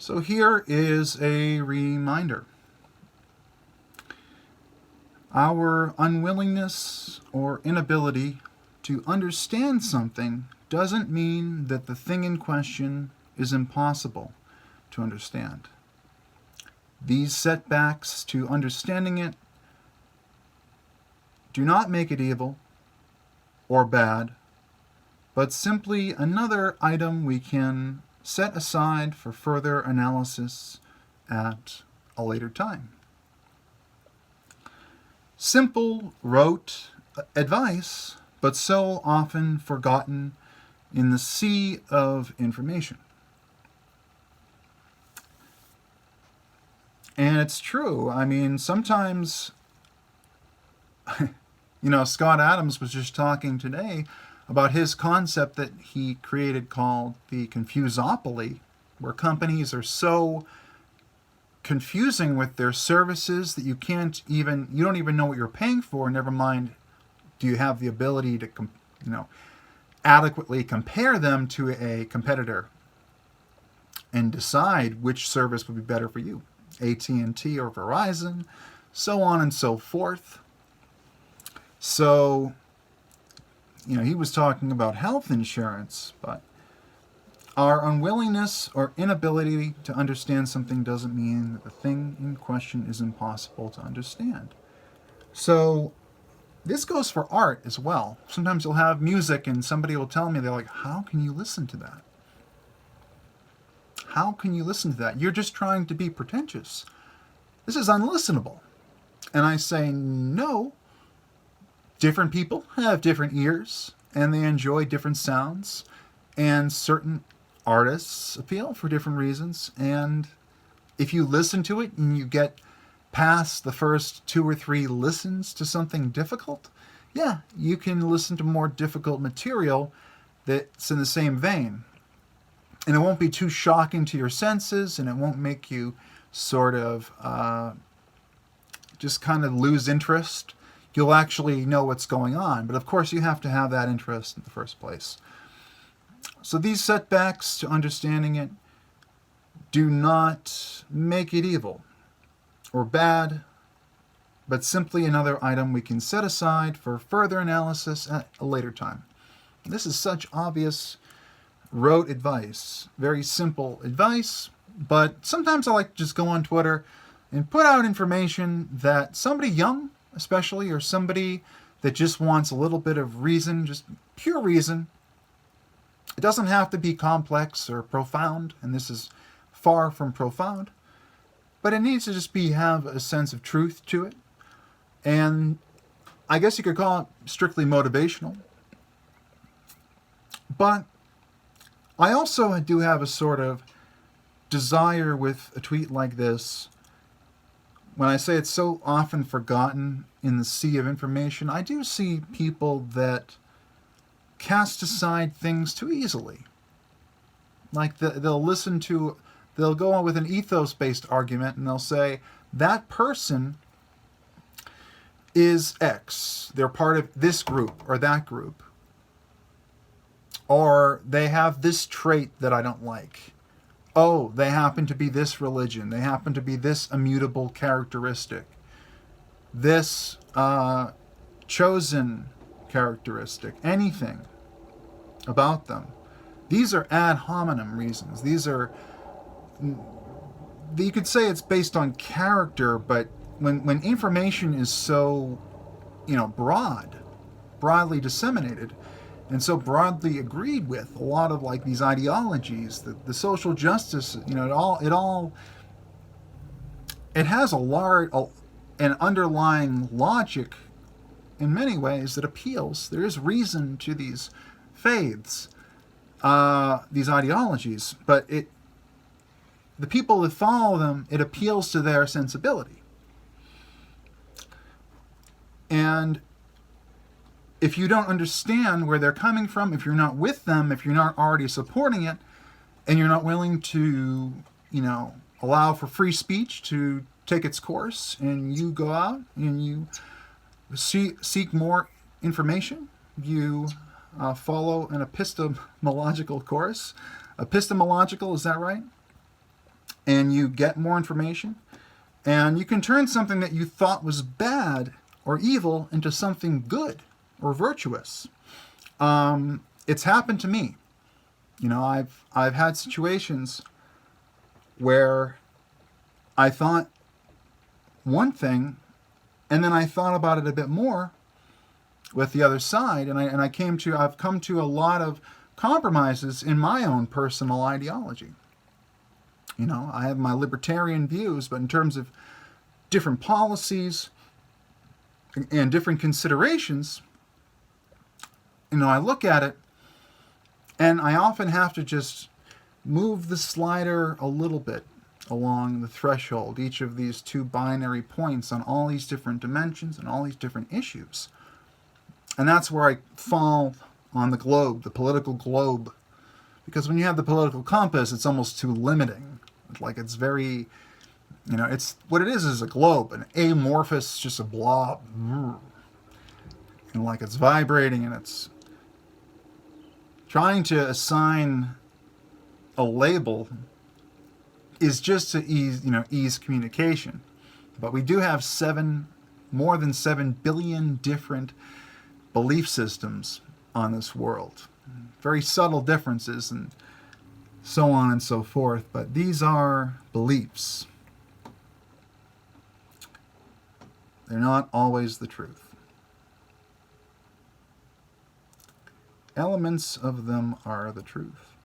So here is a reminder. Our unwillingness or inability to understand something doesn't mean that the thing in question is impossible to understand. These setbacks to understanding it do not make it evil or bad, but simply another item we can set aside for further analysis at a later time. Simple, rote advice, but so often forgotten in the sea of information. And it's true. I mean, sometimes, Scott Adams was just talking today about his concept that he created called the confusopoly, where companies are so confusing with their services that you don't even know what you're paying for. Never mind, do you have the ability to, adequately compare them to a competitor and decide which service would be better for you, AT&T or Verizon, so on and so forth. So, he was talking about health insurance, but our unwillingness or inability to understand something doesn't mean that the thing in question is impossible to understand. So this goes for art as well. Sometimes you'll have music and somebody will tell me, they're like, how can you listen to that? How can you listen to that? You're just trying to be pretentious. This is unlistenable. And I say, no. Different people have different ears and they enjoy different sounds, and certain artists appeal for different reasons. And if you listen to it and you get past the first 2 or 3 listens to something difficult, yeah, you can listen to more difficult material that's in the same vein. And it won't be too shocking to your senses, and it won't make you sort of just kind of lose interest. You'll actually know what's going on. But of course, you have to have that interest in the first place. So these setbacks to understanding it do not make it evil or bad, but simply another item we can set aside for further analysis at a later time. This is such obvious rote advice, very simple advice, but sometimes I like to just go on Twitter and put out information that somebody young, especially, or somebody that just wants a little bit of reason, just pure reason. It doesn't have to be complex or profound, and this is far from profound, but it needs to just have a sense of truth to it. And I guess you could call it strictly motivational. But I also do have a sort of desire with a tweet like this. When I say it's so often forgotten in the sea of information, I do see people that cast aside things too easily. Like they'll go on with an ethos-based argument and they'll say, that person is X. They're part of this group or that group. Or they have this trait that I don't like. Oh, they happen to be this religion. They happen to be this immutable characteristic. This chosen characteristic. Anything about them. These are ad hominem reasons. These are, you could say it's based on character, but when information is so, broadly disseminated, and so broadly agreed with, a lot of like these ideologies, the social justice, it has an underlying logic in many ways that appeals. There is reason to these faiths, these ideologies, but the people that follow them, it appeals to their sensibility. And if you don't understand where they're coming from, if you're not with them, if you're not already supporting it, and you're not willing to, allow for free speech to take its course, and you go out and you seek more information, you follow an epistemological course. Epistemological, is that right? and you get more information, and you can turn something that you thought was bad or evil into something good or virtuous. It's happened to me. I've had situations where I thought one thing, and then I thought about it a bit more with the other side, and I've come to a lot of compromises in my own personal ideology. I have my libertarian views, but in terms of different policies and different considerations, I look at it, and I often have to just move the slider a little bit along the threshold, each of these two binary points on all these different dimensions and all these different issues. And that's where I fall on the globe, the political globe. Because when you have the political compass, it's almost too limiting. Like it's very, it's what it is a globe, an amorphous, just a blob. And like it's vibrating and it's trying to assign a label is just to ease communication. But we do have more than 7 billion different belief systems on this world. Very subtle differences and so on and so forth, but these are beliefs. They're not always the truth. Elements of them are the truth.